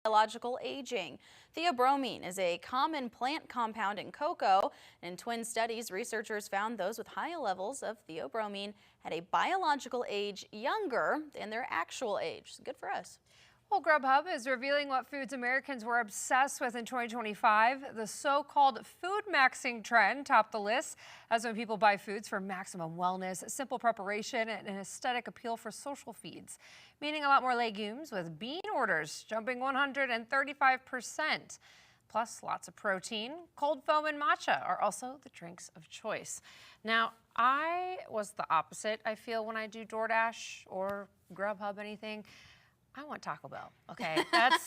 biological aging. Theobromine is a common plant compound in cocoa. In twin studies, researchers found those with high levels of theobromine had a biological age younger than their actual age. Good for us. Well, Grubhub is revealing what foods Americans were obsessed with in 2025. The so-called food maxing trend topped the list, as when people buy foods for maximum wellness, simple preparation, and an aesthetic appeal for social feeds, meaning a lot more legumes, with bean orders jumping 135%. Plus, lots of protein. Cold foam and matcha are also the drinks of choice. Now, I was the opposite, I feel, when I do DoorDash or Grubhub, anything. I want Taco Bell. Okay, that's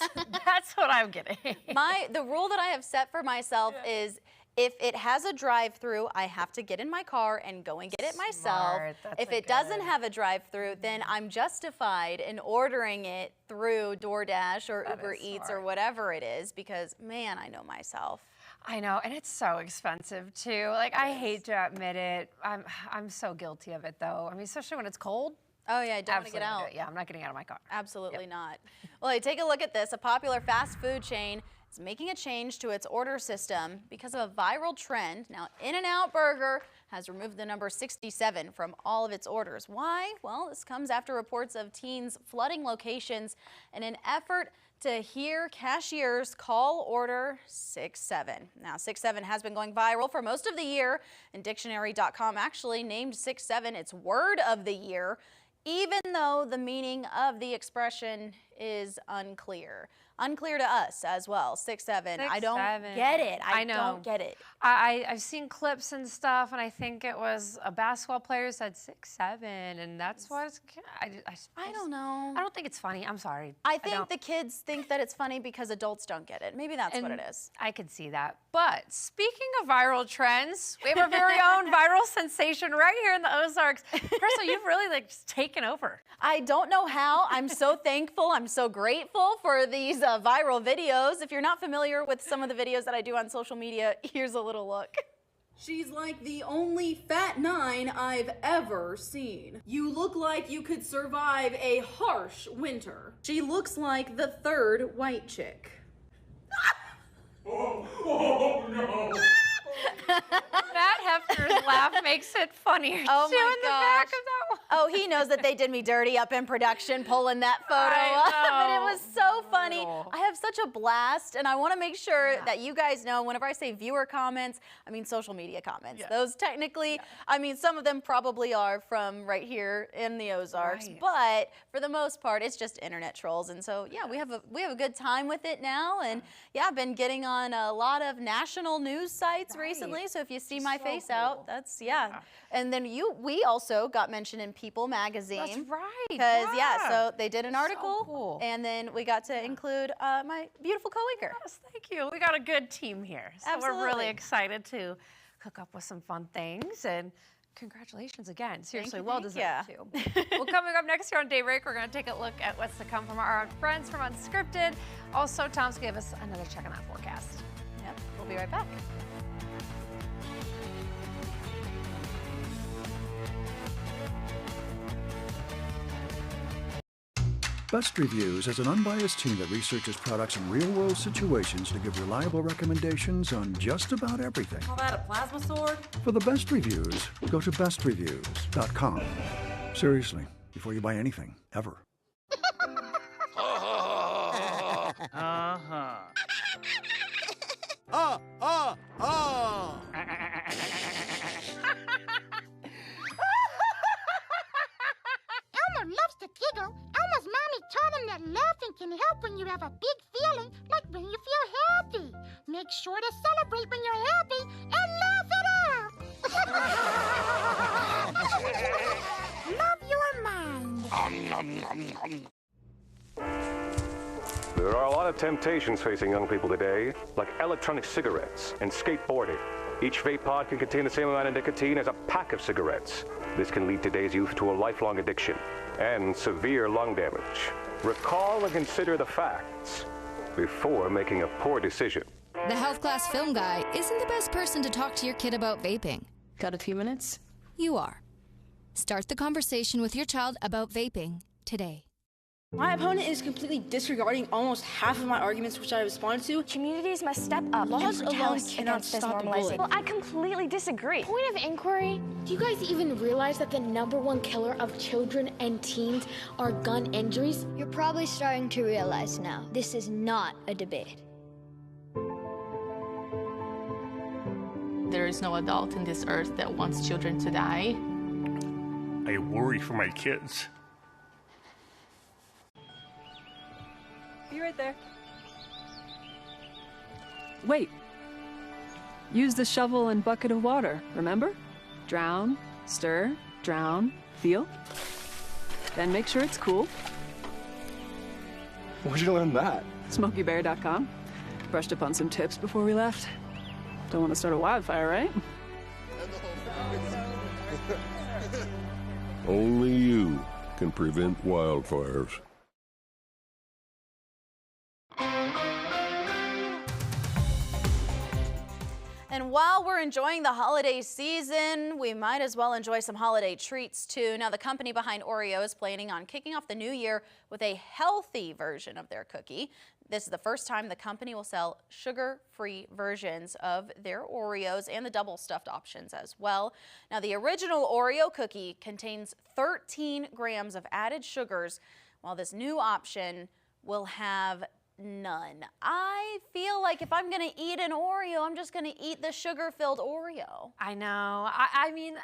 what I'm getting. The rule that I have set for myself is if it has a drive-through, I have to get in my car and go and get it myself. If it doesn't have a drive-through, then I'm justified in ordering it through DoorDash or Uber Eats or whatever it is, because man, I know myself. I know, and it's so expensive too. Like, I hate to admit it. I'm so guilty of it though. I mean, especially when it's cold. Oh yeah, I don't want to get out. Yeah, I'm not getting out of my car. Absolutely not. Well, hey, take a look at this. A popular fast food chain is making a change to its order system because of a viral trend. Now, In-N-Out Burger has removed the number 67 from all of its orders. Why? Well, this comes after reports of teens flooding locations in an effort to hear cashiers call order 67. Now, 67 has been going viral for most of the year, and Dictionary.com actually named 67 its word of the year, even though the meaning of the expression is unclear. Unclear to us as well. 6'7". I don't get it. I don't get it. I've seen clips and stuff, and I think it was a basketball player said 6'7", and that's what it's. I don't know. I don't think it's funny. I'm sorry. I think the kids think that it's funny because adults don't get it. Maybe that's what it is. I could see that. But speaking of viral trends, we have our very own viral sensation right here in the Ozarks. Crystal, you've really just taken over. I don't know how. I'm so thankful. I'm so grateful for these viral videos. If you're not familiar with some of the videos that I do on social media, here's a little look. She's like the only fat 9 I've ever seen. You look like you could survive a harsh winter. She looks like the third white chick. Oh no! Matt Hefner's laugh makes it funnier. Oh too, my in the back of that one. Oh, he knows that they did me dirty up in production pulling that photo up, but it was so funny. I have such a blast, and I want to make sure that you guys know whenever I say viewer comments, I mean social media comments. Those technically, I mean, some of them probably are from right here in the Ozarks, but for the most part, it's just internet trolls. And so, yeah, we have a good time with it now, and yeah, I've been getting on a lot of national news sites recently. So if you see my face out, that's And then we also got mentioned in People magazine. That's right. Because so they did an article, and then we got to include my beautiful co-anchor. Yes, thank you. We got a good team here, so we're really excited to hook up with some fun things. And congratulations again. Seriously, well deserved too. Well, coming up next here on Daybreak, we're going to take a look at what's to come from our friends from Unscripted. Also, Tom's gave us another check on that forecast. Yep, we'll be right back. Best Reviews is an unbiased team that researches products in real-world situations to give reliable recommendations on just about everything. Call that a plasma sword? For the best reviews, go to bestreviews.com. Seriously, before you buy anything, ever. Elmer loves to giggle. Elmer's mommy taught him that laughing can help when you have a big feeling, like when you feel happy. Make sure to celebrate when you're happy and laugh it out. Love your mind. There are a lot of temptations facing young people today, like electronic cigarettes and skateboarding. Each vape pod can contain the same amount of nicotine as a pack of cigarettes. This can lead today's youth to a lifelong addiction and severe lung damage. Recall and consider the facts before making a poor decision. The health class film guy isn't the best person to talk to your kid about vaping. Got a few minutes? You are. Start the conversation with your child about vaping today. My opponent is completely disregarding almost half of my arguments which I responded to. Communities must step up Laws and alone protest cannot against this stop a bully. normalizing. Well, I completely disagree. Point of inquiry, do you guys even realize that the #1 killer of children and teens are gun injuries? You're probably starting to realize now, this is not a debate. There is no adult in this earth that wants children to die. I worry for my kids. Be right there. Wait. Use the shovel and bucket of water, remember? Drown, stir, drown, feel. Then make sure it's cool. Where'd you learn that? SmokeyBear.com. Brushed up on some tips before we left. Don't want to start a wildfire, right? Only you can prevent wildfires. And while we're enjoying the holiday season, we might as well enjoy some holiday treats too. Now, the company behind Oreo is planning on kicking off the new year with a healthy version of their cookie. This is the first time the company will sell sugar-free versions of their Oreos and the double stuffed options as well. Now, the original Oreo cookie contains 13 grams of added sugars, while this new option will have none. I feel like if I'm gonna eat an Oreo, I'm just gonna eat the sugar-filled Oreo. I know. I mean,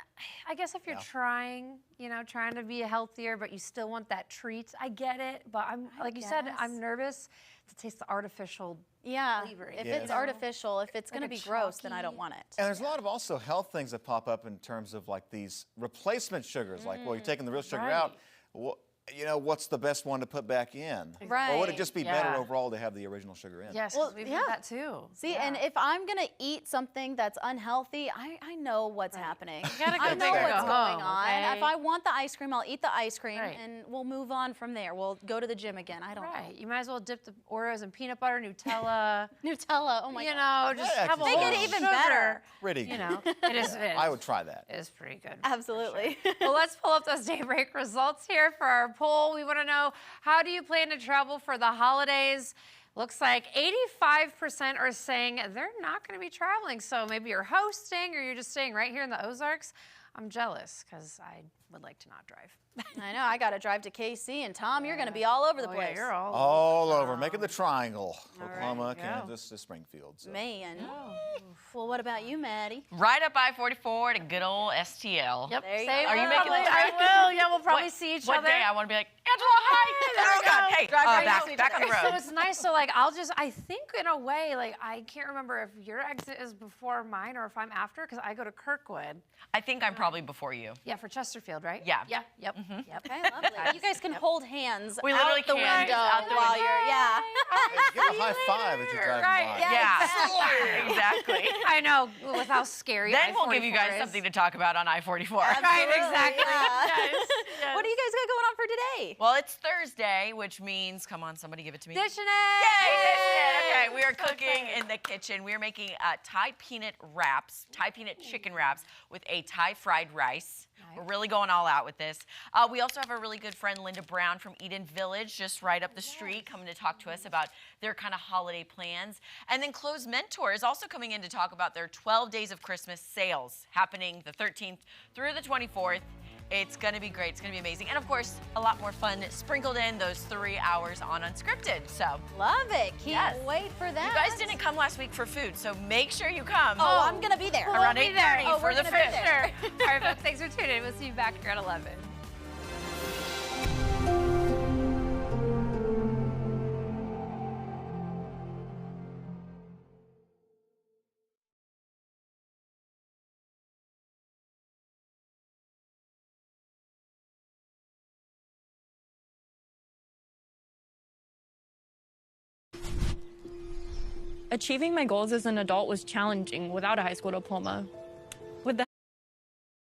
I guess if you're trying to be healthier, but you still want that treat, I get it. But like you said, I'm nervous to taste the artificial flavoring. If it's artificial, if it's gonna be gross, then I don't want it. And there's a lot of also health things that pop up in terms of like these replacement sugars, like, well, you're taking the real sugar out. Well, you know, what's the best one to put back in? Right. Or would it just be better overall to have the original sugar in? Yes, we've heard that too. See, and if I'm gonna eat something that's unhealthy, I know what's happening. I know what's going on. Okay? If I want the ice cream, I'll eat the ice cream, and we'll move on from there. We'll go to the gym again. I don't know. You might as well dip the Oreos in peanut butter, Nutella. Nutella. Oh my God. You know, just have a make it even better. Pretty good. You know, it is. I would try that. It is pretty good. Absolutely. Well, let's pull up those Daybreak results here for our poll. We want to know, how do you plan to travel for the holidays? Looks like 85% are saying they're not going to be traveling. So maybe you're hosting or you're just staying right here in the Ozarks. I'm jealous because I would like to not drive. I know. I got to drive to KC, and Tom, you're going to be all over the place. Yeah, you're all over. Making the triangle. Oklahoma, Kansas to Springfield. So. Man. Well, what about you, Maddie? Right up I-44 to good old STL. Yep. There you go. Are you making the trip? I will. Yeah, we'll probably see each other. What day? I want to be like, Angela, hi. Oh, God. Hey, back on the road. So it's nice. So, like, I think in a way, like, I can't remember if your exit is before mine or if I'm after, because I go to Kirkwood. I think I'm probably before you. Yeah, for Chesterfield, right? Yeah. Yeah. Yep. Yep. Okay, lovely. You guys can hold hands We literally out the can. window Out the while window. you're, Give a high five as you're driving by. Yeah. Exactly. I know, with how scary Then we'll I-44 give you guys is. something to talk about on I-44. Right, exactly. Yes. What do you guys got going on for today? Well, it's Thursday, which means, come on, somebody give it to me. Dishing it! Yay, dishing it! Okay, we are cooking in the kitchen. We are making Thai peanut wraps, Thai peanut chicken wraps with a Thai fried rice. We're really going all out with this. We also have a really good friend, Linda Brown from Eden Village, just right up the street, coming to talk to us about their kind of holiday plans. And then Closed Mentor is also coming in to talk about their 12 Days of Christmas sales happening the 13th through the 24th. It's going to be great. It's going to be amazing. And, of course, a lot more fun sprinkled in those 3 hours on Unscripted. So love it. Can't wait for that. You guys didn't come last week for food, so make sure you come. Oh, I'm going to be there. Around 8:30 for the food. All right, folks, thanks for tuning in. We'll see you back here at 11. Achieving my goals as an adult was challenging without a high school diploma.